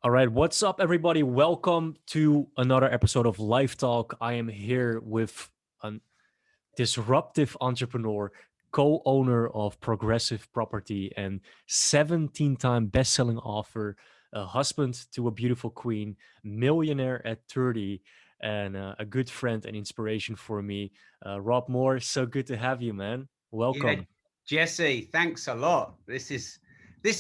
All right, what's up, everybody? Welcome to another episode of Life Talk. I am here with a disruptive entrepreneur, co-owner of Progressive Property, and 17-time best-selling author, a husband to a beautiful queen, millionaire at 30, and a good friend and inspiration for me, Rob Moore. So good to have you, man. Yeah, Welcome. Jesse, thanks a lot. This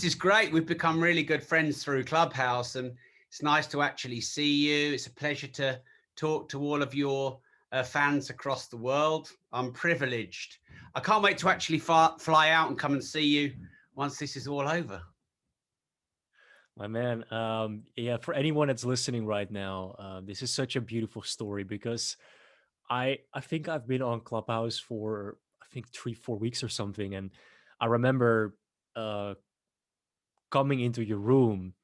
is great. We've become really good friends through Clubhouse, and it's nice to actually see you. It's a pleasure to talk to all of your fans across the world. I'm privileged. I can't wait to actually fly out and come and see you once this is all over. My man, yeah, for anyone that's listening right now, this is such a beautiful story because I think I've been on Clubhouse for I think 3-4 weeks or something, and I remember uh, coming into your room,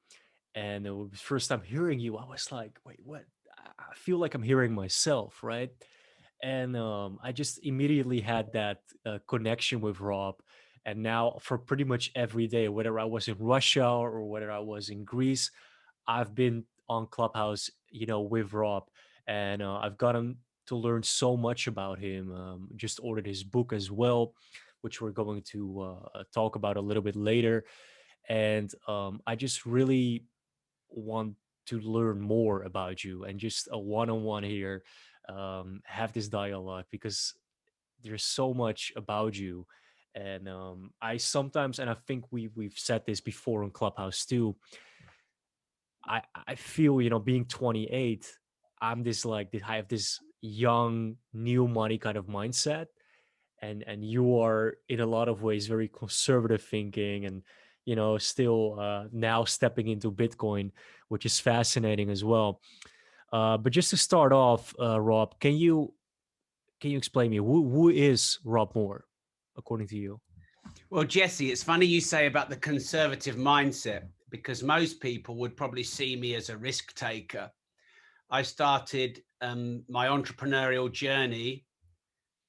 and it was first time hearing you. I was like, wait, what? I feel like I'm hearing myself, right? And I just immediately had that connection with Rob. And now, for pretty much every day, whether I was in Russia or whether I was in Greece, I've been on Clubhouse, with Rob, and I've gotten to learn so much about him. Just ordered his book as well, which we're going to talk about a little bit later. And I just really want to learn more about you and just a one-on-one here, have this dialogue because there's so much about you. And I sometimes, and I think we've said this before in Clubhouse too, I feel, being 28, I'm this like I have this young new money kind of mindset, and you are in a lot of ways very conservative thinking, and still now stepping into Bitcoin, which is fascinating as well. But just to start off, Rob, can you explain me who is Rob Moore according to you? Well, Jesse, it's funny you say about the conservative mindset, because most people would probably see me as a risk taker. I started my entrepreneurial journey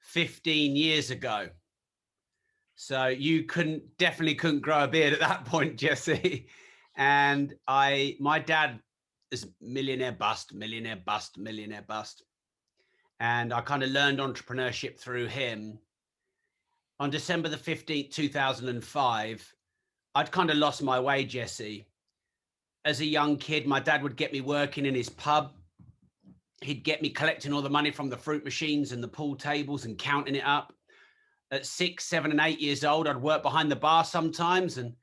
15 years ago. So you definitely couldn't grow a beard at that point, Jesse. And my dad is millionaire bust, millionaire bust, millionaire bust. And I kind of learned entrepreneurship through him. On December the 15th, 2005, I'd kind of lost my way, Jesse. As a young kid, my dad would get me working in his pub. He'd get me collecting all the money from the fruit machines and the pool tables and counting it up. At 6, 7, and 8 years old, I'd work behind the bar sometimes. And,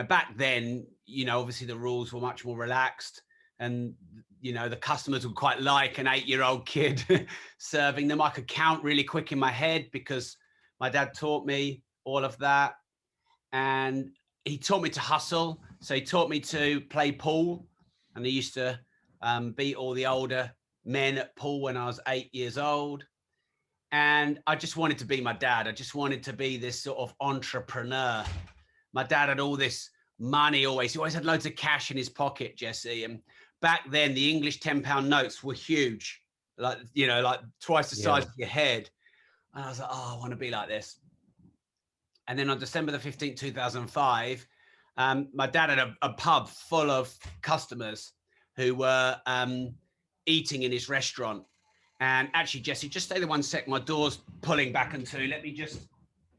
back then, obviously the rules were much more relaxed. And, the customers would quite like an 8-year-old kid serving them. I could count really quick in my head because my dad taught me all of that. And he taught me to hustle. So he taught me to play pool. And he used to beat all the older men at pool when I was 8 years old. And I just wanted to be my dad. I just wanted to be this sort of entrepreneur. My dad had all this money always. He always had loads of cash in his pocket, Jesse. And back then, the English £10 notes were huge, like twice the size of your head. And I was like, oh, I want to be like this. And then on December the 15th, 2005, my dad had a pub full of customers who were eating in his restaurant. And actually, Jesse, just stay there 1 sec. My door's pulling back into. Let me just.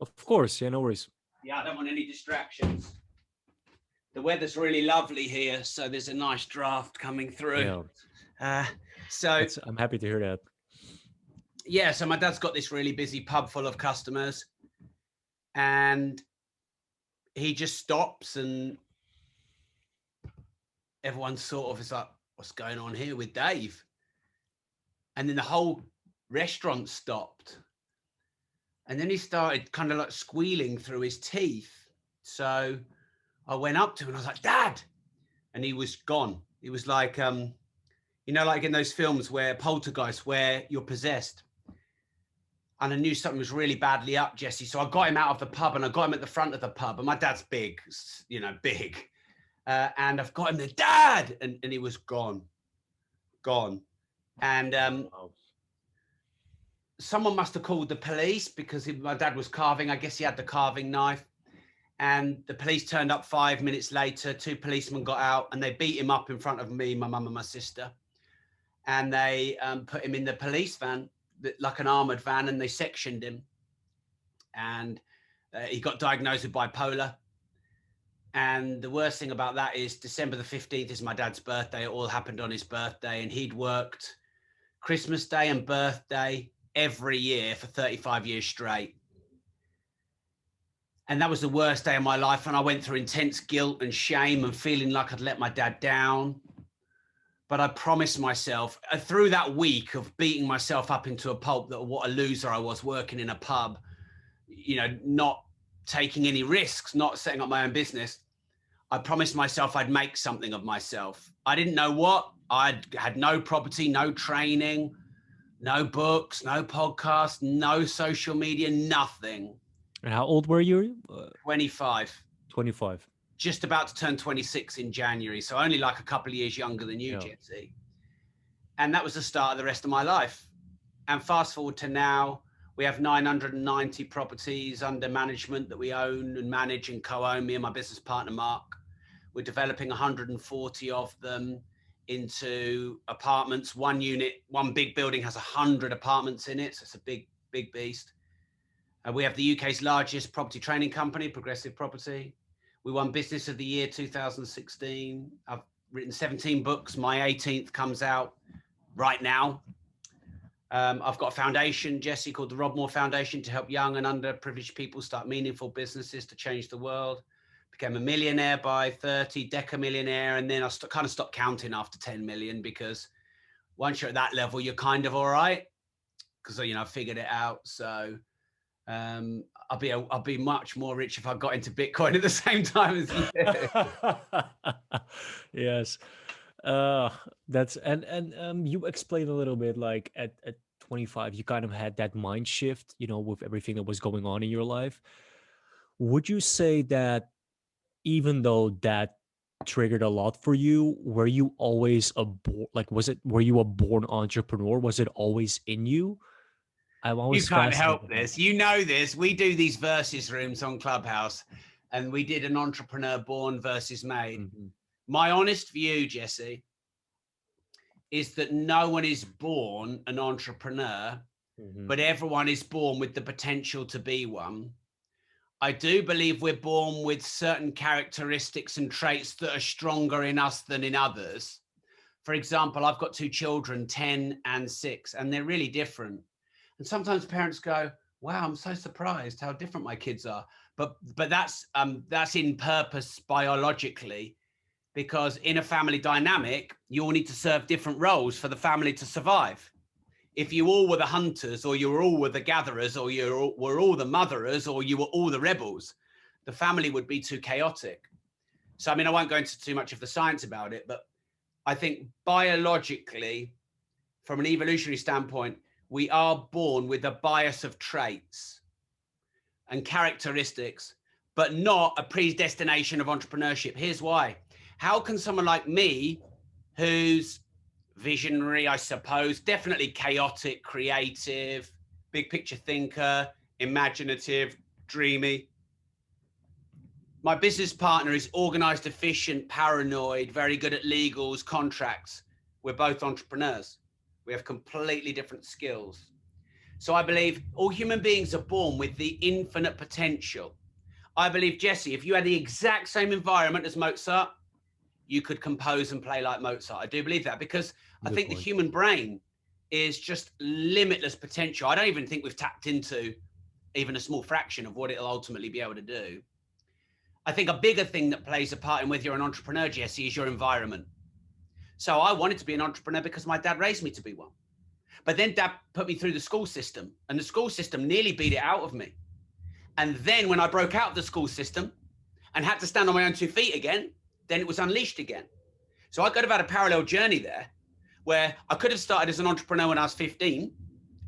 Of course, yeah, no worries. Yeah, I don't want any distractions. The weather's really lovely here, so there's a nice draft coming through. Yeah. I'm happy to hear that. Yeah, so my dad's got this really busy pub full of customers, and he just stops, and everyone sort of is like, "What's going on here with Dave?" And then the whole restaurant stopped. And then he started kind of like squealing through his teeth. So I went up to him and I was like, "Dad!" And he was gone. He was like, like in those films where Poltergeist, where you're possessed. And I knew something was really badly up, Jesse. So I got him out of the pub and I got him at the front of the pub. And my dad's big, big. And I've got him there, "Dad!" And he was gone. And someone must have called the police because my dad was carving. I guess he had the carving knife. And the police turned up 5 minutes later. 2 policemen got out and they beat him up in front of me, my mum and my sister. And they put him in the police van, like an armored van, and they sectioned him. And he got diagnosed with bipolar. And the worst thing about that is December the 15th is my dad's birthday. It all happened on his birthday. And he'd worked Christmas Day and birthday every year for 35 years straight. And that was the worst day of my life. And I went through intense guilt and shame and feeling like I'd let my dad down. But I promised myself through that week of beating myself up into a pulp that what a loser I was working in a pub, you know, not taking any risks, not setting up my own business. I promised myself I'd make something of myself. I didn't know what. I had no property, no training, no books, no podcasts, no social media, nothing. And how old were you? 25. 25. Just about to turn 26 in January. So only like a couple of years younger than you, Yeah. Jesse. And that was the start of the rest of my life. And fast forward to now, we have 990 properties under management that we own and manage and co-own, me and my business partner, Mark. We're developing 140 of them into apartments. One unit, one big building has 100 apartments in it. So it's a big, big beast. We have the UK's largest property training company, Progressive Property. We won Business of the Year 2016. I've written 17 books. My 18th comes out right now. I've got a foundation, Jesse, called the Rob Moore Foundation to help young and underprivileged people start meaningful businesses to change the world. Became a millionaire by 30, deca-millionaire, and then I kind of stopped counting after 10 million because once you're at that level, you're kind of all right because, you know, I figured it out. So I'll be much more rich if I got into Bitcoin at the same time as you. Yes. That's and you explained a little bit like at 25 you kind of had that mind shift, you know, with everything that was going on in your life. Would you say that even though that triggered a lot for you, were you always were you a born entrepreneur? Was it always in you? I'm You always can't fascinated help by this. You know this. We do these versus rooms on Clubhouse, and we did an entrepreneur born versus made. Mhm. My honest view, Jesse, is that no one is born an entrepreneur, Mhm. but everyone is born with the potential to be one. I do believe we're born with certain characteristics and traits that are stronger in us than in others. For example, I've got 2 children, 10 and 6, and they're really different. And sometimes parents go, wow, I'm so surprised how different my kids are. But that's in purpose biologically, because in a family dynamic, you all need to serve different roles for the family to survive. If you all were the hunters, or you were all were the gatherers, or you were all the motherers, or you were all the rebels, the family would be too chaotic. So, I mean, I won't go into too much of the science about it, but I think biologically, from an evolutionary standpoint, we are born with a bias of traits and characteristics, but not a predestination of entrepreneurship. Here's why. How can someone like me, who's visionary, I suppose, definitely chaotic, creative, big picture thinker, imaginative, dreamy. My business partner is organized, efficient, paranoid, very good at legals, contracts. We're both entrepreneurs. We have completely different skills. So I believe all human beings are born with the infinite potential. I believe, Jesse, if you had the exact same environment as Mozart, you could compose and play like Mozart. I do believe that because I Good think the point. human brain is just limitless potential. I don't even think we've tapped into even a small fraction of what it'll ultimately be able to do. I think a bigger thing that plays a part in whether you're an entrepreneur, Jesse, is your environment. So I wanted to be an entrepreneur because my dad raised me to be one. But then dad put me through the school system, and the school system nearly beat it out of me. And then when I broke out of the school system and had to stand on my own 2 feet again, then it was unleashed again. So I could have had a parallel journey there where I could have started as an entrepreneur when I was 15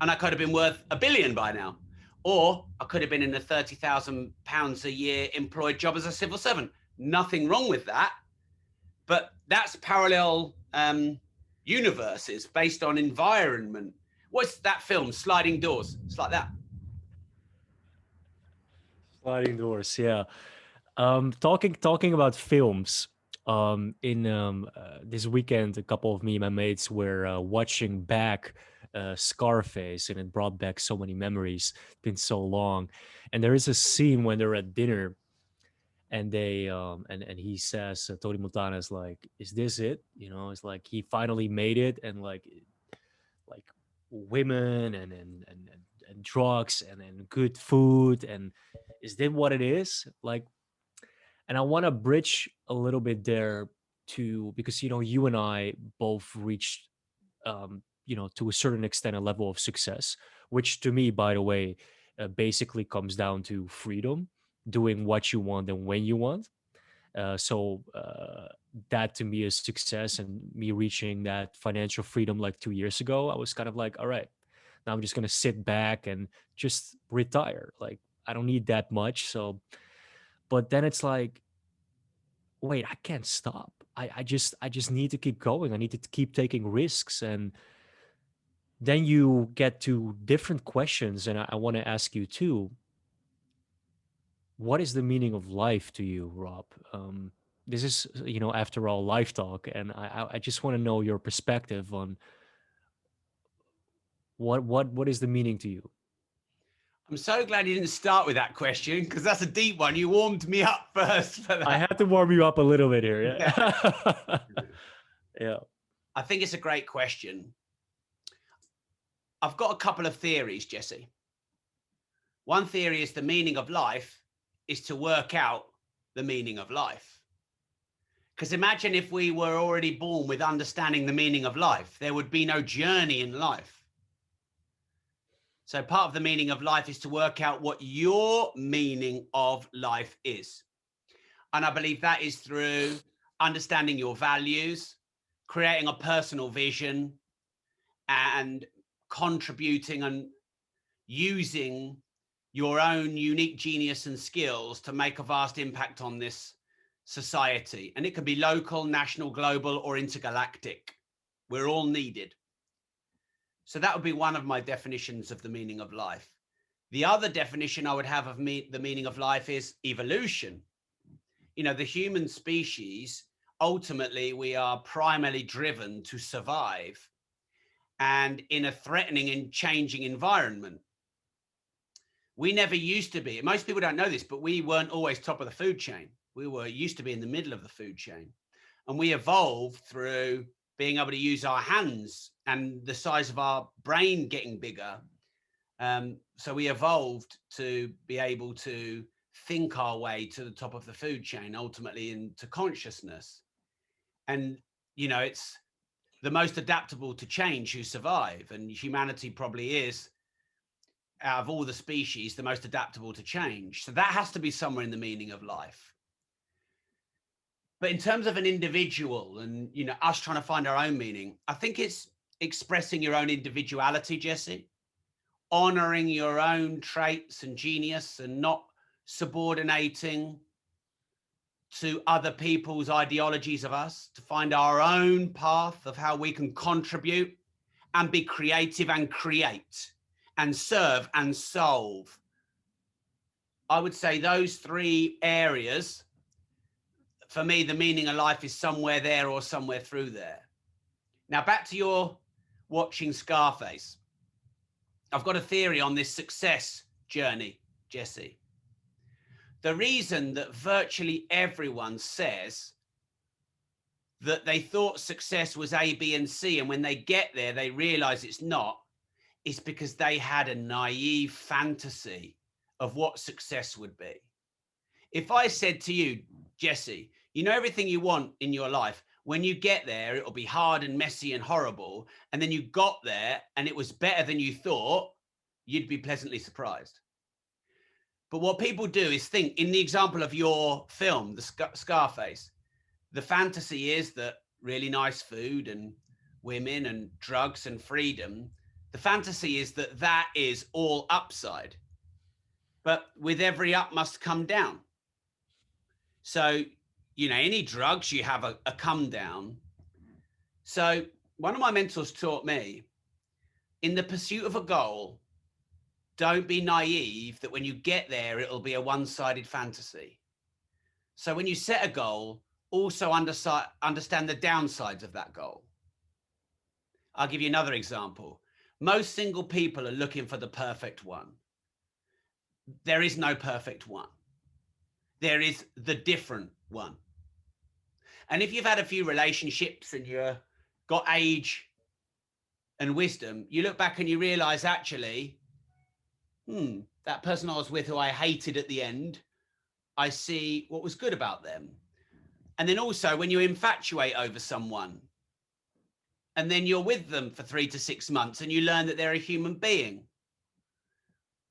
and I could have been worth $1 billion by now. Or I could have been in a £30,000 a year employed job as a civil servant. Nothing wrong with that. But that's parallel universes based on environment. What's that film, Sliding Doors? It's like that. Sliding doors, yeah. Talking about films. In this weekend, a couple of me and my mates were watching back Scarface, and it brought back so many memories. It's been so long, and there is a scene when they're at dinner, and they and he says, Tony Montana is like, "Is this it?" You know, it's like he finally made it, and like women and drugs and good food, and is that what it is like? And I want to bridge a little bit there to, because you and I both reached to a certain extent a level of success, which to me, by the way, basically comes down to freedom, doing what you want and when you want. So that to me is success, and me reaching that financial freedom like 2 years ago, I was kind of like, all right, now I'm just gonna sit back and just retire. Like, I don't need that much. So, but then it's like, wait, I can't stop. I just need to keep going. I need to keep taking risks. And then you get to different questions, and I want to ask you too, what is the meaning of life to you, Rob? This is, after all, life talk, and I just want to know your perspective on what is the meaning to you. I'm so glad you didn't start with that question, because that's a deep one. You warmed me up first for I that. had to warm you up a little bit here. Yeah. Yeah. Yeah. I think it's a great question. I've got a couple of theories, Jesse. One theory is the meaning of life is to work out the meaning of life. Because imagine if we were already born with understanding the meaning of life, there would be no journey in life. So part of the meaning of life is to work out what your meaning of life is. And I believe that is through understanding your values, creating a personal vision, and contributing and using your own unique genius and skills to make a vast impact on this society. And it can be local, national, global, or intergalactic. We're all needed. So that would be one of my definitions of the meaning of life. The other definition I would have of the meaning of life is evolution. The human species, ultimately, we are primarily driven to survive, and in a threatening and changing environment. We never used to be. Most people don't know this, but we weren't always top of the food chain. We used to be in the middle of the food chain. And we evolved through being able to use our hands and the size of our brain getting bigger. So we evolved to be able to think our way to the top of the food chain, ultimately into consciousness. And, it's the most adaptable to change who survive. And humanity probably is, out of all the species, the most adaptable to change. So that has to be somewhere in the meaning of life. But in terms of an individual and, us trying to find our own meaning, I think it's expressing your own individuality, Jesse, honoring your own traits and genius, and not subordinating to other people's ideologies of us, to find our own path of how we can contribute and be creative and create and serve and solve. I would say those three areas, for me, the meaning of life is somewhere there or somewhere through there. Now, back to your watching Scarface. I've got a theory on this success journey, Jesse. The reason that virtually everyone says that they thought success was A, B, and C, and when they get there, they realize it's not, is because they had a naive fantasy of what success would be. If I said to you, Jesse, everything you want in your life, when you get there, it'll be hard and messy and horrible, and then you got there and it was better than you thought, you'd be pleasantly surprised. But what people do is think, in the example of your film, the Scarface, the fantasy is that really nice food and women and drugs and freedom, the fantasy is that that is all upside. But with every up must come down. So, any drugs, you have a come down. So one of my mentors taught me, in the pursuit of a goal, don't be naive that when you get there, it'll be a one-sided fantasy. So when you set a goal, also understand the downsides of that goal. I'll give you another example. Most single people are looking for the perfect one. There is no perfect one. There is the different one. And if you've had a few relationships and you've got age and wisdom, you look back and you realize, actually, that person I was with who I hated at the end, I see what was good about them. And then also when you infatuate over someone and then you're with them for 3 to 6 months and you learn that they're a human being,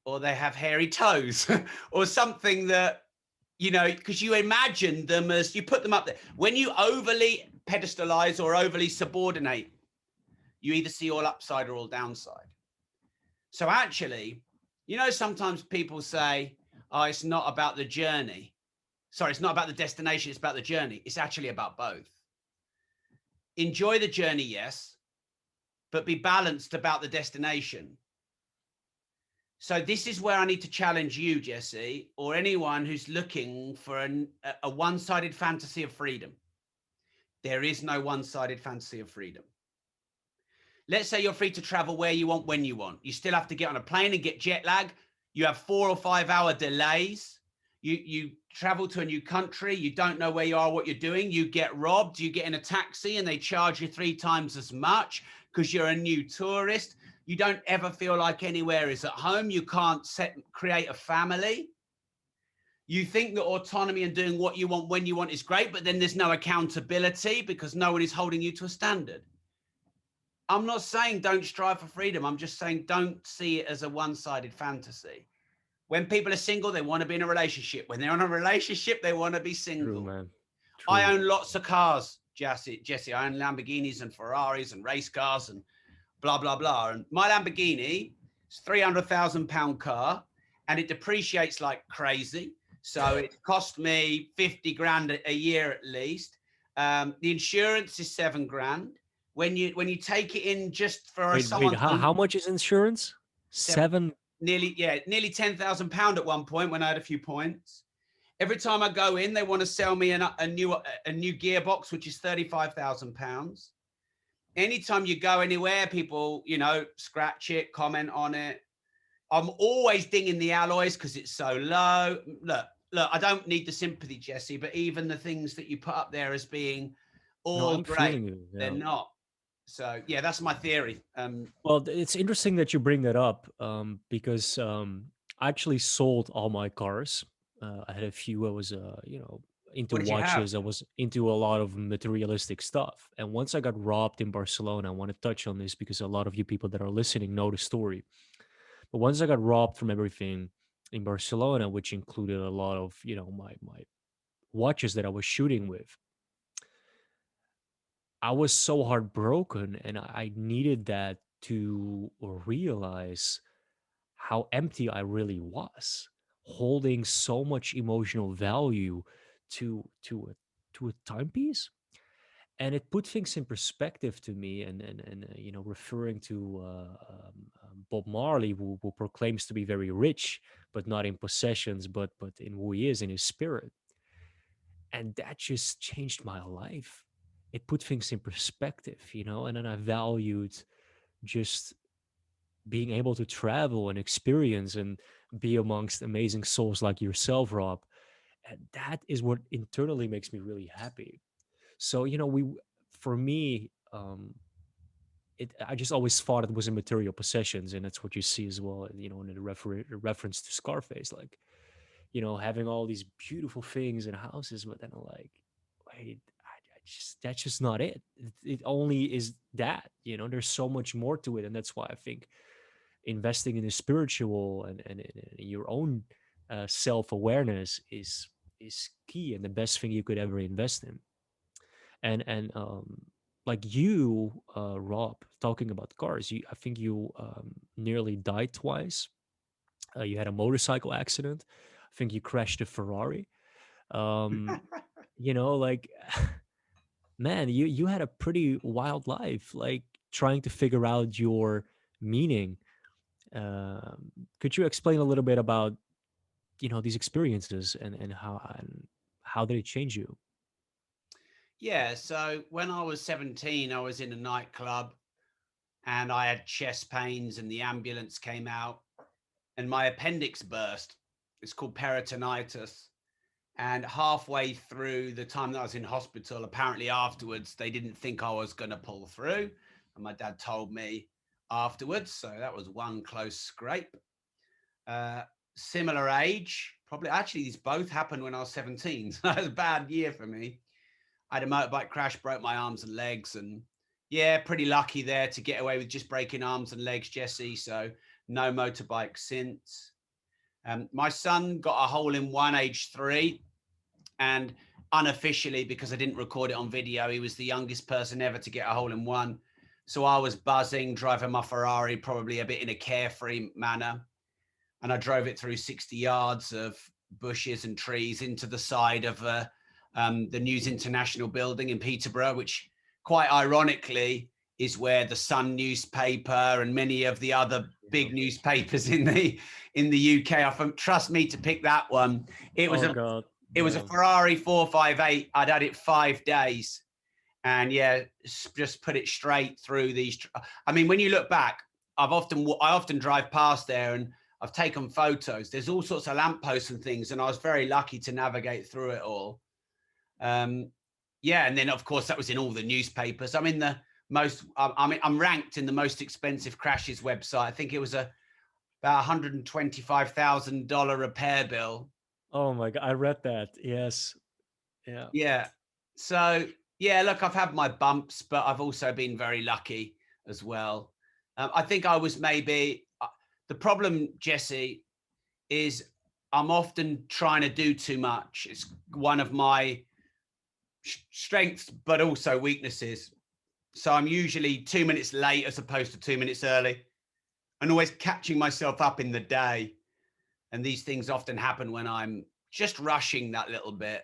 or they have hairy toes or something that, because you imagine them as, you put them up there. When you overly pedestalize or overly subordinate, you either see all upside or all downside. So actually, sometimes people say, oh, it's not about the journey. Sorry, it's not about the destination, it's about the journey. It's actually about both. Enjoy the journey, yes, but be balanced about the destination. So this is where I need to challenge you, Jesse, or anyone who's looking for a one-sided fantasy of freedom. There is no one-sided fantasy of freedom. Let's say you're free to travel where you want, when you want. You still have to get on a plane and get jet lag. You have 4 or 5 hour delays. You travel to a new country. You don't know where you are, what you're doing. You get robbed. You get in a taxi and they charge you 3 times as much because you're a new tourist. You don't ever feel like anywhere is at home. You can't create a family. You think that autonomy and doing what you want when you want is great, but then there's no accountability because no one is holding you to a standard. I'm not saying don't strive for freedom. I'm just saying don't see it as a one-sided fantasy. When people are single, they want to be in a relationship. When they're in a relationship, they want to be single. True, man. I True. own lots of cars, Jesse. I own Lamborghinis and Ferraris and race cars and blah, blah, blah. And my Lamborghini is £300,000 car and it depreciates like crazy. So it cost me 50 grand a year at least. The insurance is 7 grand. When you take it in just for Wait, someone's how much is insurance? seven, 7. nearly £10,000 at one point when I had a few points. Every time I go in, they want to sell me a new gearbox, which is £35,000. Anytime you go anywhere, people, scratch it, comment on it. I'm always dinging the alloys because it's so low. Look, I don't need the sympathy, Jesse, but even the things that you put up there as being No, all I'm great, feeling you. they're Yeah. not. So yeah, that's my theory. Well, it's interesting that you bring that up because I actually sold all my cars. I had a few. I was, into What did you have? watches. I was into a lot of materialistic stuff. And once I got robbed in Barcelona, I want to touch on this because a lot of you people that are listening know the story. But once I got robbed from everything in Barcelona, which included a lot of, my watches that I was shooting with, I was so heartbroken, and I needed that to realize how empty I really was, holding so much emotional value to a timepiece. And it put things in perspective to me, and referring to Bob Marley, who proclaims to be very rich, but not in possessions, but in who he is in his spirit. And that just changed my life. It put things in perspective, and then I valued just being able to travel and experience and be amongst amazing souls like yourself, Rob. And that is what internally makes me really happy. So, for me, I just always thought it was in material possessions, and that's what you see as well, in the reference to Scarface, like, having all these beautiful things and houses, but then I'm like, wait, that's just not it. It only is that, there's so much more to it. And that's why I think investing in the spiritual and in your own self-awareness is key and the best thing you could ever invest in. And like you, Rob, talking about cars, I think you nearly died twice. You had a motorcycle accident. I think you crashed a Ferrari. um like, man, you had a pretty wild life, like trying to figure out your meaning. Could you explain a little bit about these experiences and how did it change you? Yeah. So when I was 17, I was in a nightclub and I had chest pains and the ambulance came out and my appendix burst. It's called peritonitis. And halfway through the time that I was in hospital, apparently afterwards, they didn't think I was going to pull through. And my dad told me afterwards. So that was one close scrape. Similar age, probably. Actually, these both happened when I was 17. So that was a bad year for me. I had a motorbike crash, broke my arms and legs. And yeah, pretty lucky there to get away with just breaking arms and legs, Jesse. So no motorbike since. My son got a hole in one age 3. And unofficially, because I didn't record it on video, he was the youngest person ever to get a hole in one. So I was buzzing, driving my Ferrari, probably a bit in a carefree manner. And I drove it through 60 yards of bushes and trees into the side of the News International building in Peterborough, which quite ironically is where the Sun newspaper and many of the other big newspapers in the UK. Trust me to pick that one. It was Oh God. it was a Ferrari 458. I'd had it 5 days. And yeah, just put it straight through these. I mean, when you look back, I often drive past there and I've taken photos. There's all sorts of lampposts and things. And I was very lucky to navigate through it all. Yeah. And then, of course, that was in all the newspapers. I'm in the most, I'm ranked in the most expensive crashes website. I think it was about $125,000 repair bill. Oh my God. I read that. Yes. Yeah. Yeah. So, yeah, look, I've had my bumps, but I've also been very lucky as well. I think I was maybe the problem, Jesse, is I'm often trying to do too much. It's one of my strengths, but also weaknesses. So I'm usually 2 minutes late as opposed to 2 minutes early, and always catching myself up in the day. And these things often happen when I'm just rushing that little bit.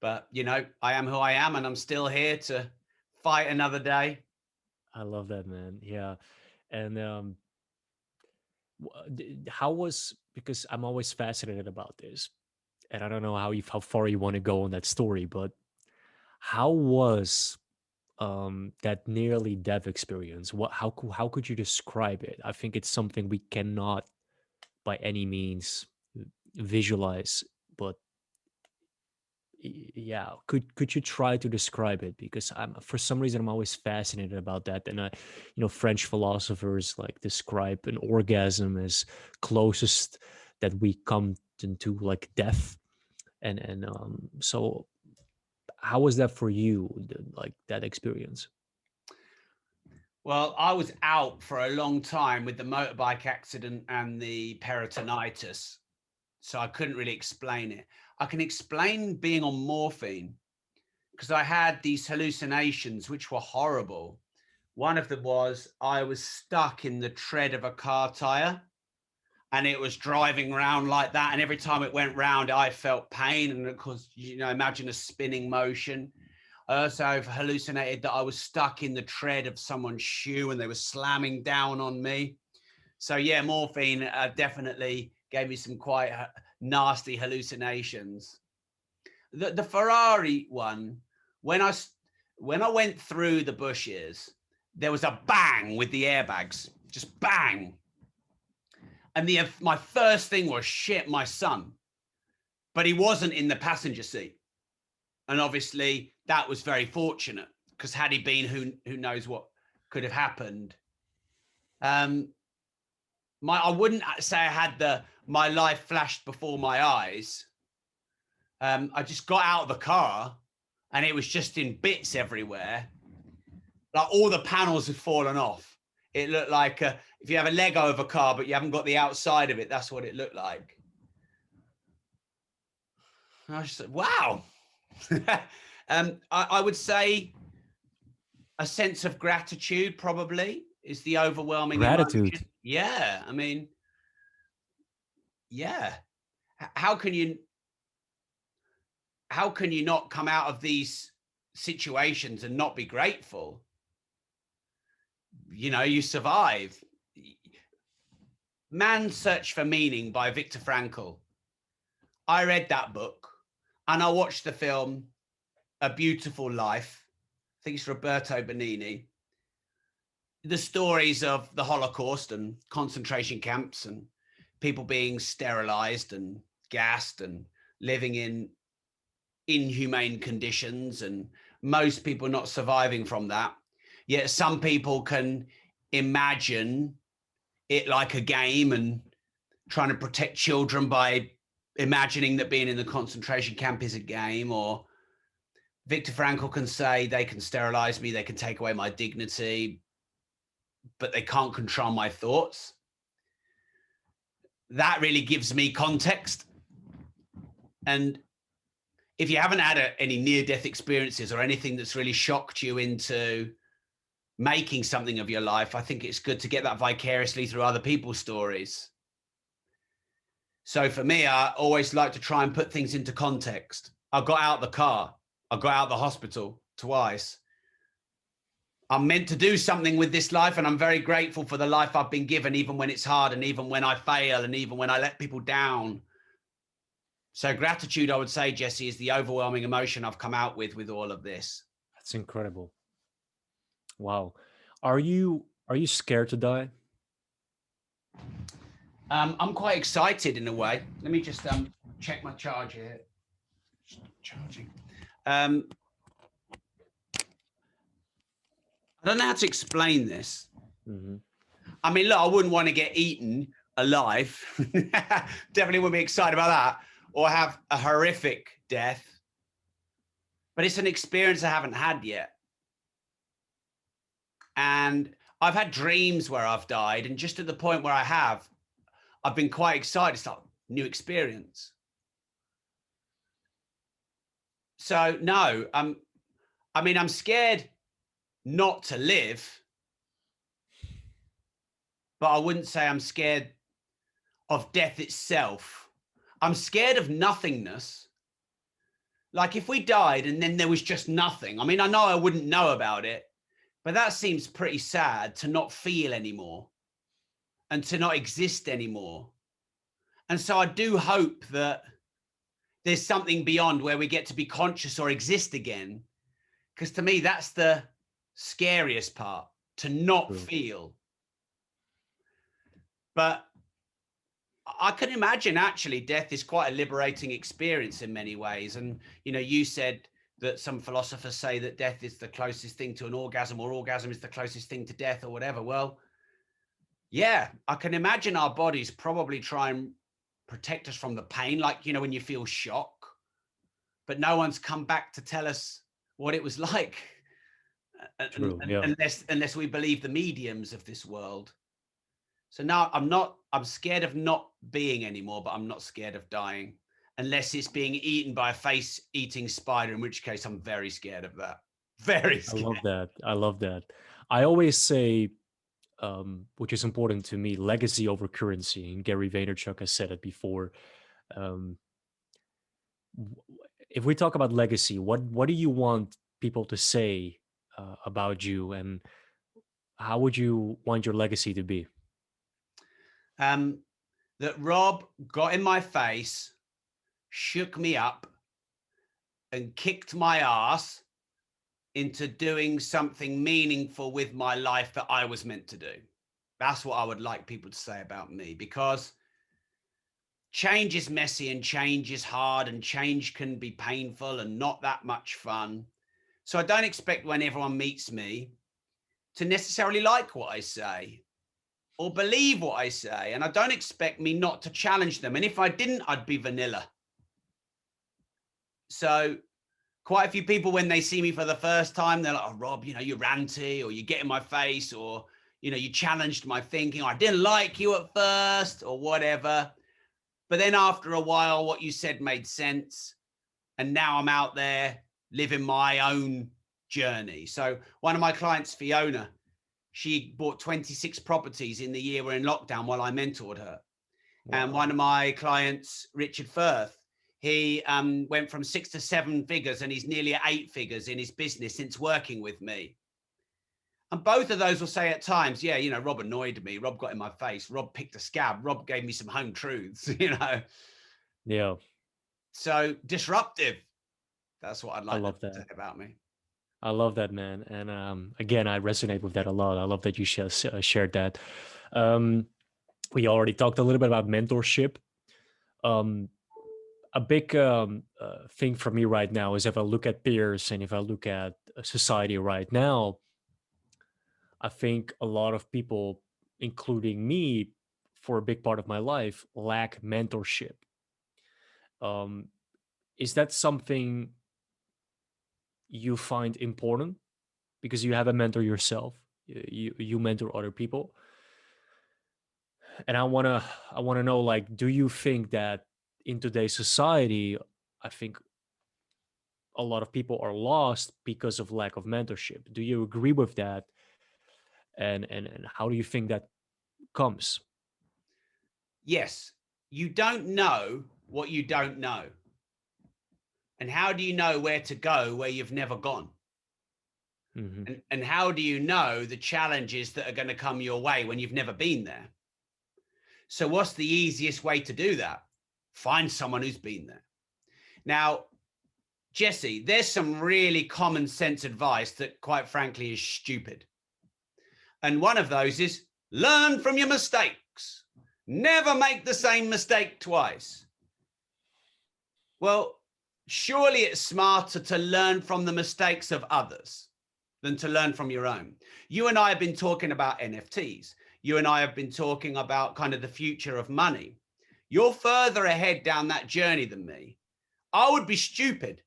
But, you know, I am who I am and I'm still here to fight another day. I love that, man. Yeah. And how was, because I'm always fascinated about this, and I don't know how far you want to go on that story, but how was that nearly death experience? How could you describe it? I think it's something we cannot by any means visualize, but yeah, could you try to describe it? Because I'm, for some reason, I'm always fascinated about that. And French philosophers like describe an orgasm as closest that we come into like death. And so how was that for you, like that experience? Well, I was out for a long time with the motorbike accident and the peritonitis. So I couldn't really explain it. I can explain being on morphine because I had these hallucinations, which were horrible. One of them was I was stuck in the tread of a car tire and it was driving around like that. And every time it went round, I felt pain. And of course, imagine a spinning motion. I also hallucinated that I was stuck in the tread of someone's shoe and they were slamming down on me. So yeah, morphine definitely gave me some quite nasty hallucinations. The Ferrari one, when I went through the bushes, there was a bang with the airbags, just bang. And my first thing was, shit, my son. But he wasn't in the passenger seat. And obviously that was very fortunate because had he been, who knows what could have happened. I wouldn't say I had my life flashed before my eyes. I just got out of the car and it was just in bits everywhere. Like all the panels had fallen off. It looked like if you have a Lego of a car, but you haven't got the outside of it, that's what it looked like. And I was just like, wow. I would say a sense of gratitude probably is the overwhelming Gratitude. emotion. Yeah. I mean, yeah. How can you not come out of these situations and not be grateful? You survive. Man's Search for Meaning by Viktor Frankl. I read that book and I watched the film A Beautiful Life. I think it's Roberto Benigni. The stories of the Holocaust and concentration camps and people being sterilized and gassed and living in inhumane conditions, and most people not surviving from that. Yet some people can imagine it like a game and trying to protect children by imagining that being in the concentration camp is a game. Or Viktor Frankl can say they can sterilize me, they can take away my dignity, but they can't control my thoughts. That really gives me context. And if you haven't had any near-death experiences or anything that's really shocked you into making something of your life, I think it's good to get that vicariously through other people's stories. So for me, I always like to try and put things into context. I got out the car. I got out the hospital twice. I'm meant to do something with this life, and I'm very grateful for the life I've been given, even when it's hard and even when I fail and even when I let people down. So gratitude, I would say, Jesse, is the overwhelming emotion I've come out with all of this. That's incredible. Wow. Are you scared to die? I'm quite excited in a way. Let me just check my charger here. Charging. I don't know how to explain this. Mm-hmm. I mean, look, I wouldn't want to get eaten alive. Definitely wouldn't be excited about that, or have a horrific death. But it's an experience I haven't had yet. And I've had dreams where I've died, and just at the point where I have, I've been quite excited. It's like a new experience. So no, I mean, I'm scared not to live, but I wouldn't say I'm scared of death itself. I'm scared of nothingness. Like if we died and then there was just nothing. I mean, I know I wouldn't know about it, but that seems pretty sad, to not feel anymore and to not exist anymore. And so I do hope that there's something beyond where we get to be conscious or exist again. Because to me, that's the scariest part, to not feel. But I can imagine actually death is quite a liberating experience in many ways. And, you know, you said that some philosophers say that death is the closest thing to an orgasm, or orgasm is the closest thing to death, or whatever. Well, yeah, I can imagine our bodies probably try and protect us from the pain, like, you know, when you feel shock, but no one's come back to tell us what it was like. True, yeah. Unless we believe the mediums of this world. So now I'm scared of not being anymore, but I'm not scared of dying, unless it's being eaten by a face-eating spider, in which case I'm very scared of that. Very scared. I love that. I love that. I always say, which is important to me, legacy over currency. And Gary Vaynerchuk has said it before. Um, if we talk about legacy, what do you want people to say about you, and how would you want your legacy to be? That Rob got in my face, shook me up, and kicked my ass into doing something meaningful with my life that I was meant to do. That's what I would like people to say about me, because change is messy and change is hard and change can be painful and not that much fun. So I don't expect when everyone meets me to necessarily like what I say or believe what I say. And I don't expect me not to challenge them. And if I didn't, I'd be vanilla. So quite a few people, when they see me for the first time, they're like, oh, Rob, you know, you're ranty, or you get in my face, or, you know, you challenged my thinking. I didn't like you at first, or whatever. But then after a while, what you said made sense. And now I'm out there living my own journey. So one of my clients, Fiona, she bought 26 properties in the year we're in lockdown while I mentored her. Wow. And one of my clients, Richard Firth, he went from 6 to 7 figures, and he's nearly at 8 figures in his business since working with me. And both of those will say at times, yeah, you know, Rob annoyed me. Rob got in my face. Rob picked a scab. Rob gave me some home truths, you know. Yeah. So disruptive. That's what I'd I like to love that. say about me. I love that, man. And again, I resonate with that a lot. I love that you shared that. Um, we already talked a little bit about mentorship. Um, a big thing for me right now is if I look at peers and if I look at society right now, I think a lot of people, including me, for a big part of my life, lack mentorship. Um, is that something you find important because you have a mentor yourself? You mentor other people, and I wanna know, like, do you think that in today's society, I think a lot of people are lost because of lack of mentorship. Do you agree with that? And how do you think that comes? Yes, you don't know what you don't know. And how do you know where to go where you've never gone? Hmm. And how do you know the challenges that are going to come your way when you've never been there? So, what's the easiest way to do that? Find someone who's been there. Now, Jesse, there's some really common sense advice that, quite frankly, is stupid. And one of those is learn from your mistakes. Never make the same mistake twice. Well, surely it's smarter to learn from the mistakes of others than to learn from your own. You and I have been talking about NFTs. You and I have been talking about kind of the future of money. You're further ahead down that journey than me. I would be stupid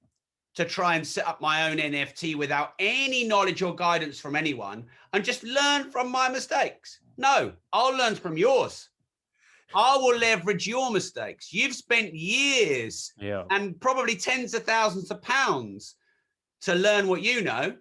to try and set up my own NFT without any knowledge or guidance from anyone and just learn from my mistakes. No, I'll learn from yours. I will leverage your mistakes. You've spent years Yeah. and probably tens of thousands of pounds to learn what you know.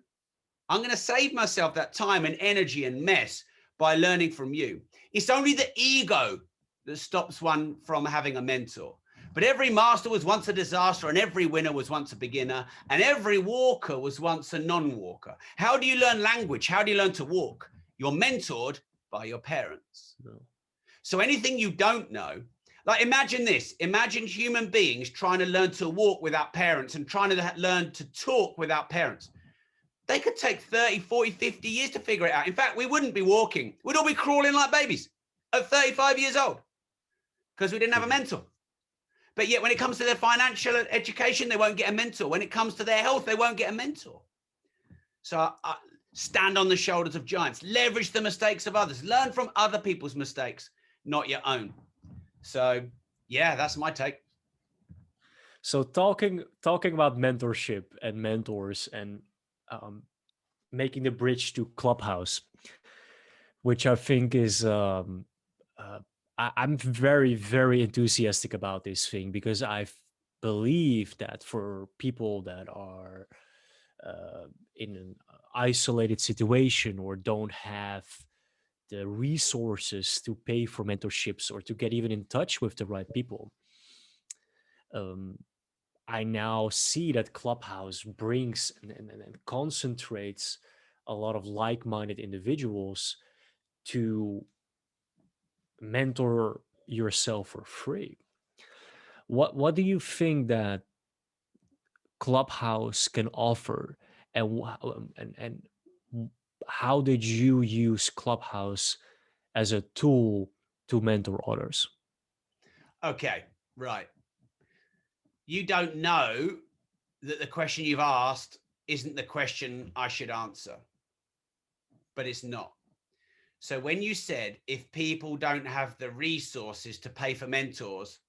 I'm going to save myself that time and energy and mess by learning from you. It's only the ego that stops one from having a mentor. But every master was once a disaster, and every winner was once a beginner, and every walker was once a non-walker. How do you learn language? How do you learn to walk? You're mentored by your parents. No. So anything you don't know, like imagine this, imagine human beings trying to learn to walk without parents and trying to learn to talk without parents. They could take 30, 40, 50 years to figure it out. In fact, we wouldn't be walking. We'd all be crawling like babies at 35 years old because we didn't have a Mhm. mentor. But yet when it comes to their financial education, they won't get a mentor. When it comes to their health, they won't get a mentor. So stand on the shoulders of giants, leverage the mistakes of others, learn from other people's mistakes, not your own. So yeah, that's my take. So talking about mentorship and mentors and um, making the bridge to Clubhouse, which I think is uh, I'm very very enthusiastic about this thing because I believe that for people that are in an isolated situation or don't have the resources to pay for mentorships or to get even in touch with the right people. Um, I now see that Clubhouse brings and concentrates a lot of like-minded individuals to mentor yourself for free. What do you think that Clubhouse can offer, and and how did you use Clubhouse as a tool to mentor others? Okay, right. You don't know that the question you've asked isn't the question I should answer, but it's not. So when you said if people don't have the resources to pay for mentors,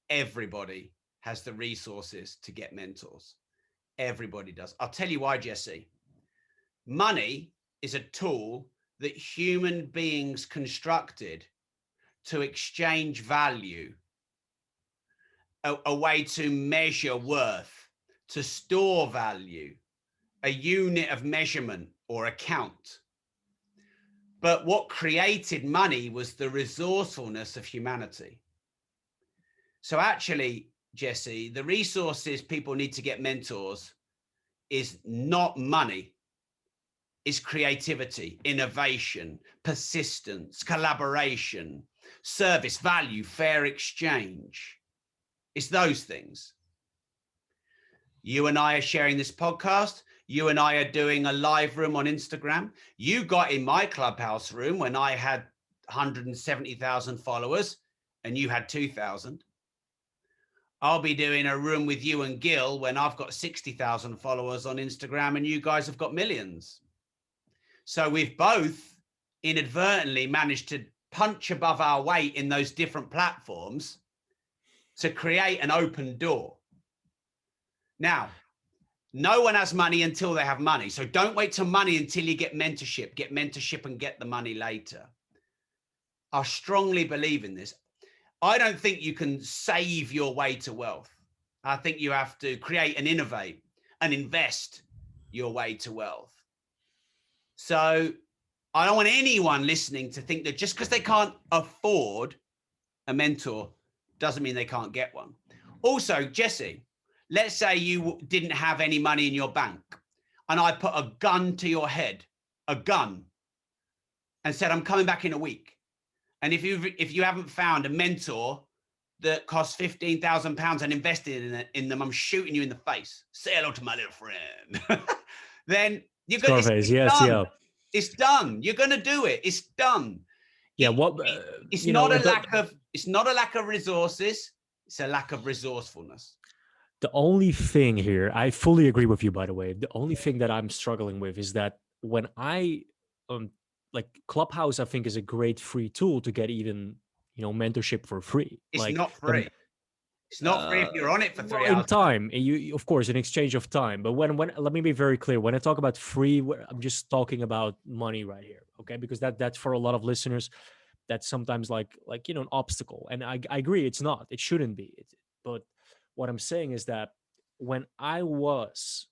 everybody has the resources to get mentors. Everybody does. I'll tell you why, Jesse. Money is a tool that human beings constructed to exchange value, a way to measure worth, to store value, a unit of measurement or a count. But what created money was the resourcefulness of humanity. So actually, Jesse, the resources people need to get mentors is not money, is creativity, innovation, persistence, collaboration, service, value, fair exchange. It's those things. You and I are sharing this podcast. You and I are doing a live room on Instagram. You got in my Clubhouse room when I had 170,000 followers and you had 2,000. I'll be doing a room with you and Gil when I've got 60,000 followers on Instagram and you guys have got millions. So we've both inadvertently managed to punch above our weight in those different platforms to create an open door. Now, no one has money until they have money. So don't wait till money until you get mentorship. Get mentorship and get the money later. I strongly believe in this. I don't think you can save your way to wealth. I think you have to create and innovate and invest your way to wealth. So I don't want anyone listening to think that just because they can't afford a mentor doesn't mean they can't get one. Also, Jesse, let's say you didn't have any money in your bank and I put a gun to your head, a gun, and said, I'm coming back in a week. And if you haven't found a mentor that costs £15,000 and invested in them, I'm shooting you in the face. Say hello to my little friend. Then you're going. Scarface, It's yes, done. yeah. It's done. You're going to do it. It's done. Yeah, It's you know, not a lack of. It's not a lack of resources. It's a lack of resourcefulness. the only thing here, I fully agree with you, by the way. The only thing that I'm struggling with is that when I, um, like Clubhouse, I think is a great free tool to get even, mentorship for free. It's Like not the, free. It's not free if you're on it for well, 3 in hours. time, of course, in exchange of time. But when let me be very clear. When I talk about free, I'm just talking about money right here, okay? Because that's for a lot of listeners, that's sometimes like an obstacle. And I agree, it's not. It shouldn't be. But what I'm saying is that when I was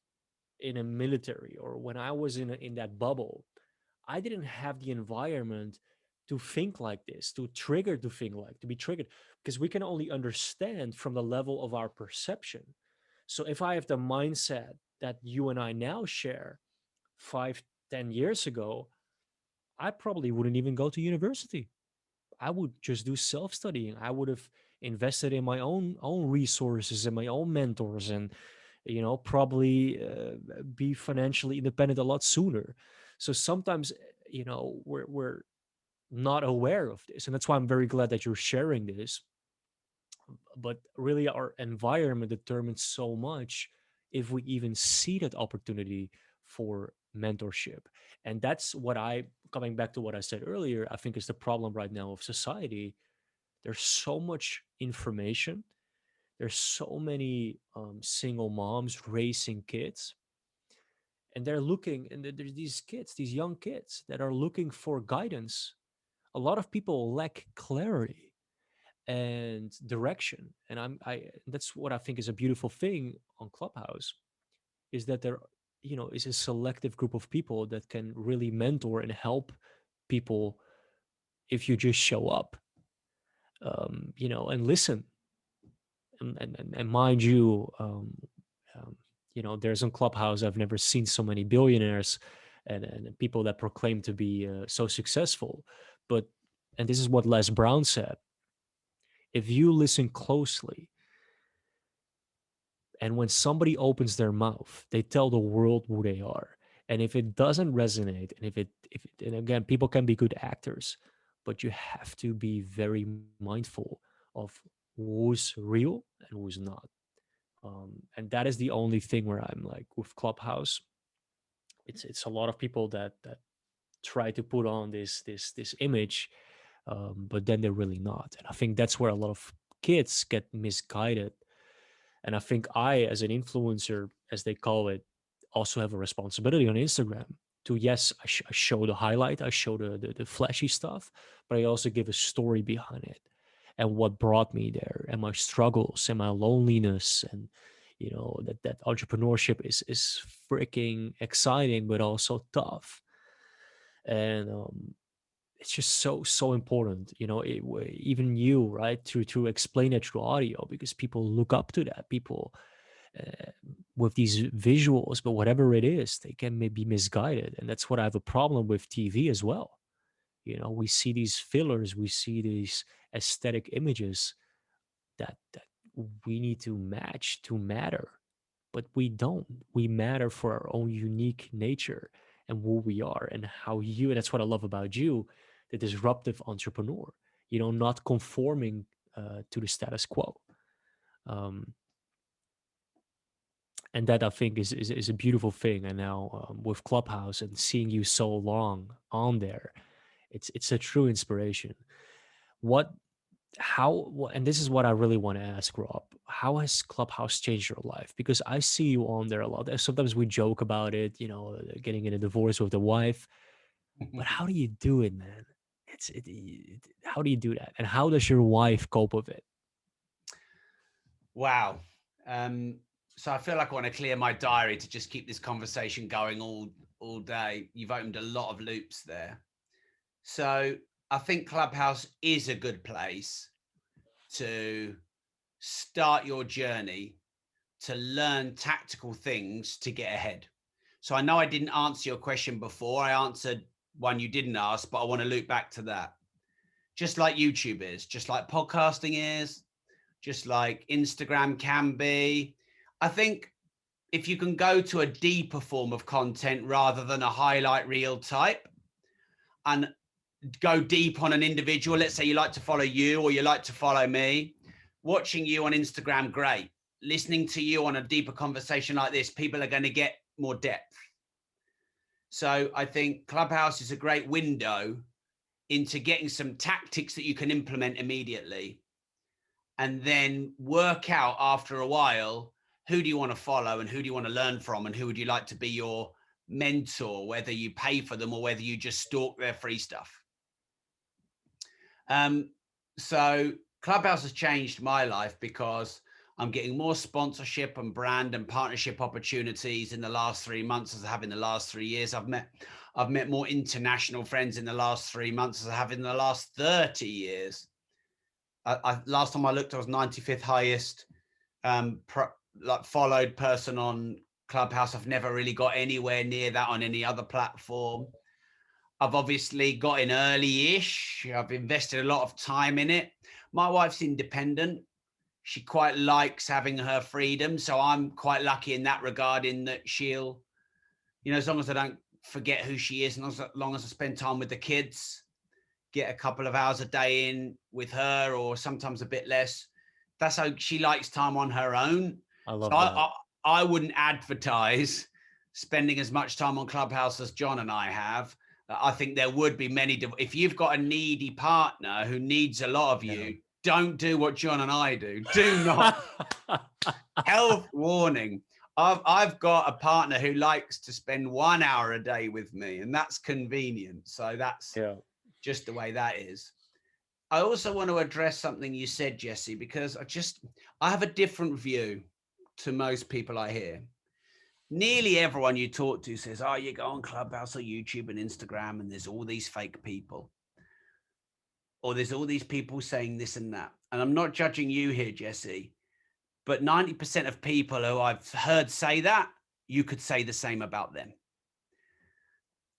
in a military or when I was in that bubble, I didn't have the environment to think like this, to think like, to be triggered, because we can only understand from the level of our perception. So if I have the mindset that you and I now share 5, 10 years ago, I probably wouldn't even go to university. I would just do self-studying. I would have invested in my own resources and my own mentors, and probably be financially independent a lot sooner. So sometimes we're not aware of this, and that's why I'm very glad that you're sharing this. But really, our environment determines so much if we even see that opportunity for mentorship. And that's what I coming back to what I said earlier, I think is the problem right now of society. There's so much information. There's so many single moms raising kids, and they're looking, and there's these kids, these young kids that are looking for guidance. A lot of people lack clarity and direction, and I that's what I think is a beautiful thing on Clubhouse, is that there is a selective group of people that can really mentor and help people if you just show up, and listen. And mind you, there's on Clubhouse, I've never seen so many billionaires and people that proclaim to be so successful. But, and this is what Les Brown said, if you listen closely, and when somebody opens their mouth, they tell the world who they are. And if it doesn't resonate, and and again, people can be good actors, but you have to be very mindful of who's real and who's not. And that is the only thing where I'm like with Clubhouse. It's a lot of people that try to put on this image, but then they're really not. And I think that's where a lot of kids get misguided. And I think I, as an influencer, as they call it, also have a responsibility on Instagram to, yes, I show the highlight, I show the flashy stuff, but I also give a story behind it and what brought me there and my struggles and my loneliness. And that entrepreneurship is freaking exciting but also tough. And it's just so important, even you, right, to explain it through audio, because people look up to that. People uh, with these visuals, but whatever it is, they can maybe misguided. And that's what I have a problem with TV as well. We see these fillers, we see these aesthetic images that we need to match to matter. but we don't. We matter for our own unique nature and who we are and how you, and that's what I love about you, the disruptive entrepreneur, not conforming to the status quo. Um, and that I think is a beautiful thing. And now with Clubhouse and seeing you so long on there, it's a true inspiration. What and this is what I really want to ask, Rob. How has Clubhouse changed your life? Because I see you on there a lot. And sometimes we joke about it, getting in a divorce with the wife. But how do you do it, man? How do you do that? And how does your wife cope with it? Wow. So I feel like I want to clear my diary to just keep this conversation going all day. You've opened a lot of loops there. So I think Clubhouse is a good place to start your journey, to learn tactical things to get ahead. So I know I didn't answer your question before. I answered one you didn't ask, but I want to loop back to that. Just like YouTube is, just like podcasting is, just like Instagram can be. I think if you can go to a deeper form of content rather than a highlight reel type and go deep on an individual, let's say you like to follow you or you like to follow me, watching you on Instagram, great. Listening to you on a deeper conversation like this, people are going to get more depth. So I think Clubhouse is a great window into getting some tactics that you can implement immediately, and then work out after a while, who do you want to follow and who do you want to learn from and who would you like to be your mentor, whether you pay for them or whether you just stalk their free stuff. So Clubhouse has changed my life because I'm getting more sponsorship and brand and partnership opportunities in the last 3 months as I have in the last 3 years. I've met more international friends in the last 3 months as I have in the last 30 years. Last time I looked, I was 95th highest followed person on Clubhouse. I've never really got anywhere near that on any other platform. I've obviously got in early-ish. I've invested a lot of time in it. My wife's independent. She quite likes having her freedom. So I'm quite lucky in that regard, in that she'll, as long as I don't forget who she is, and as long as I spend time with the kids, get a couple of hours a day in with her, or sometimes a bit less. That's how she likes time on her own. I love So that. I wouldn't advertise spending as much time on Clubhouse as John and I have. I think there would be many. If you've got a needy partner who needs a lot of you, don't do what John and I do. Do not. Health warning. I've got a partner who likes to spend 1 hour a day with me, and that's convenient. So that's just the way that is. I also want to address something you said, Jesse, because I have a different view to most people I hear. Nearly everyone you talk to says, oh, you go on Clubhouse or YouTube and Instagram and there's all these fake people. Or there's all these people saying this and that. And I'm not judging you here, Jesse, but 90% of people who I've heard say that, you could say the same about them.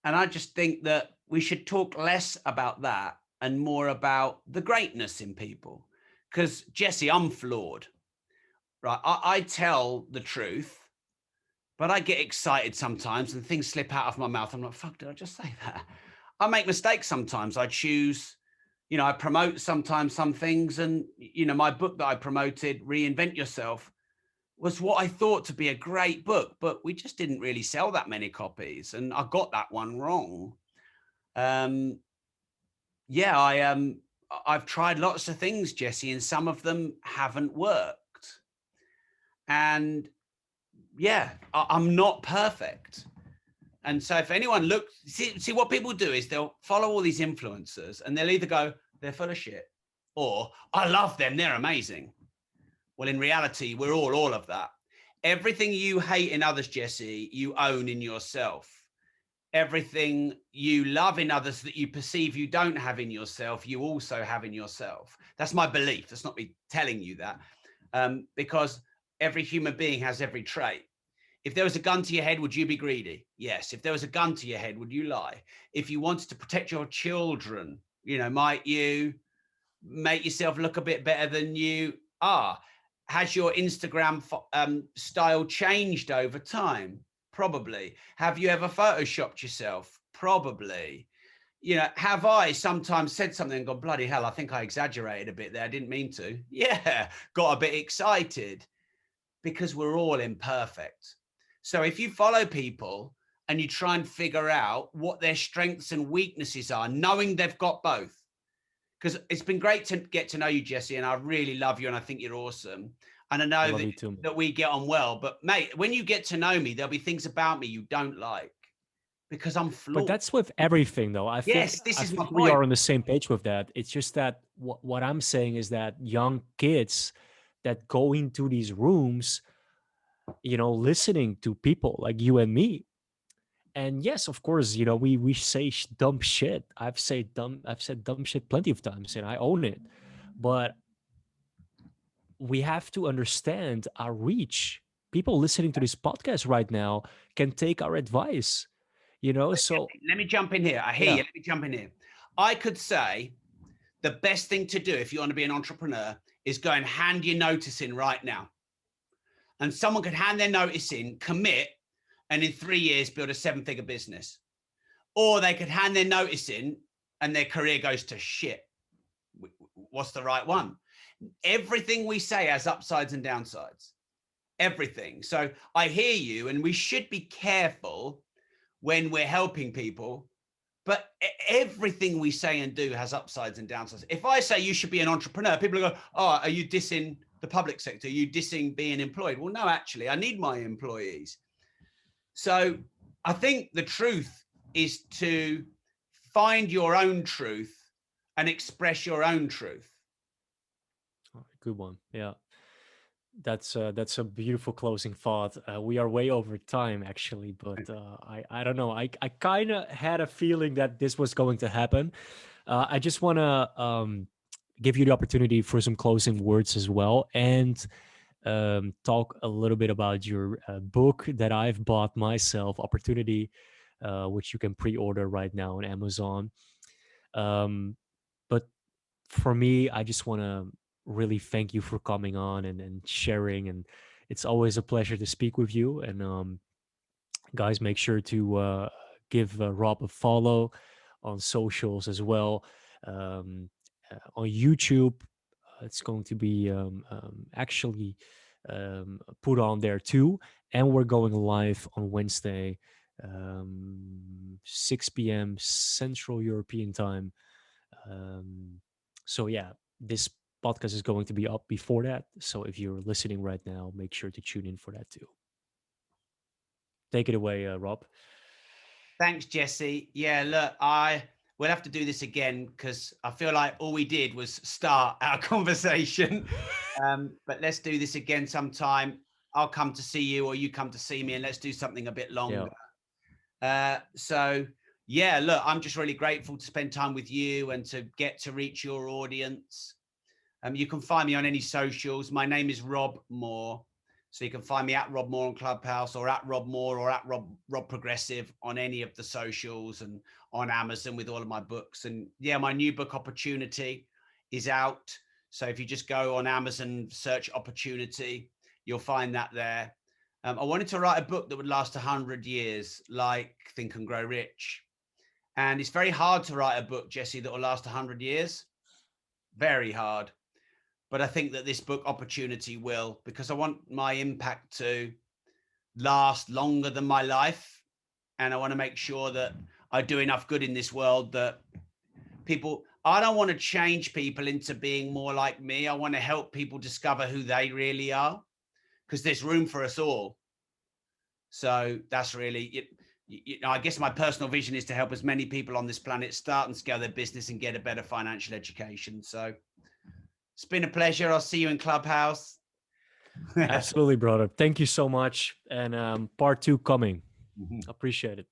And I just think that we should talk less about that and more about the greatness in people. Because, Jesse, I'm flawed, right? I tell the truth, but I get excited sometimes and things slip out of my mouth. I'm like, fuck, did I just say that? I make mistakes sometimes. I choose, I promote sometimes some things. And, my book that I promoted, Reinvent Yourself, was what I thought to be a great book, but we just didn't really sell that many copies. And I got that one wrong. I've tried lots of things, Jesse, and some of them haven't worked. And I'm not perfect. And so if anyone see what people do is they'll follow all these influencers and they'll either go, they're full of shit, or I love them, they're amazing. Well, in reality, we're all of that. Everything you hate in others, Jesse, you own in yourself. Everything you love in others that you perceive you don't have in yourself, you also have in yourself. That's my belief. That's not me telling you that, because every human being has every trait. If there was a gun to your head, would you be greedy? Yes. If there was a gun to your head, would you lie? If you wanted to protect your children, might you make yourself look a bit better than you are? Has your Instagram style changed over time? Probably. Have you ever photoshopped yourself? Probably. You know, have I sometimes said something and gone, bloody hell, I think I exaggerated a bit there. I didn't mean to. Yeah, got a bit excited, because we're all imperfect. So if you follow people and you try and figure out what their strengths and weaknesses are, knowing they've got both, because it's been great to get to know you, Jesse, and I really love you and I think you're awesome. And I I know love you too, man. that we get on well. But mate, when you get to know me, there'll be things about me you don't like because I'm But flawed. that's with everything, though. Yes, this I is my think we point. are on the same page with that. It's just that what I'm saying is that young kids that go into these rooms, listening to people like you and me. And yes, of course, we say dumb shit. I've said dumb shit plenty of times, and I own it. But we have to understand our reach. People listening to this podcast right now can take our advice. So Let me jump in here. I hear you. yeah. Let me jump in here. I could say the best thing to do if you want to be an entrepreneur is go and hand your notice in right now. And someone could hand their notice in, commit, and in 3 years build a 7-figure business. Or they could hand their notice in and their career goes to shit. What's the right one? Everything we say has upsides and downsides. Everything. So I hear you, and we should be careful when we're helping people. But everything we say and do has upsides and downsides. If I say you should be an entrepreneur, people go, oh, are you dissing the public sector? Are you dissing being employed? Well, no, actually, I need my employees. So I think the truth is to find your own truth and express your own truth. Good one. Yeah. That's a beautiful closing thought. We are way over time, actually, but I don't know. I kind of had a feeling that this was going to happen. I just want to give you the opportunity for some closing words as well, and talk a little bit about your book that I've bought myself, Opportunity, which you can pre-order right now on Amazon. But for me, I just want to really thank you for coming on and sharing. And it's always a pleasure to speak with you. And guys, make sure to give Rob a follow on socials as well. On YouTube, it's going to be actually put on there too. And we're going live on Wednesday, 6 p.m. Central European time. So yeah, this podcast is going to be up before that. So if you're listening right now, make sure to tune in for that too. Take it away, Rob. Thanks, Jesse. Yeah, look, we'll have to do this again because I feel like all we did was start our conversation. But let's do this again sometime. I'll come to see you or you come to see me and let's do something a bit longer. Yeah. So yeah, look, I'm just really grateful to spend time with you and to get to reach your audience. You can find me on any socials. My name is Rob Moore. So you can find me at Rob Moore on Clubhouse or at Rob Moore or at Rob Progressive on any of the socials and on Amazon with all of my books. And yeah, my new book Opportunity is out. So if you just go on Amazon, search Opportunity, you'll find that there. I wanted to write a book that would last 100 years, like Think and Grow Rich. And it's very hard to write a book, Jesse, that will last 100 years. Very hard. But I think that this book Opportunity will, because I want my impact to last longer than my life. And I want to make sure that I do enough good in this world that people, I don't want to change people into being more like me. I want to help people discover who they really are, because there's room for us all. So that's really it. I guess my personal vision is to help as many people on this planet start and scale their business and get a better financial education. So it's been a pleasure. I'll see you in Clubhouse. Absolutely, brother. Thank you so much. And part 2 coming. Appreciate it.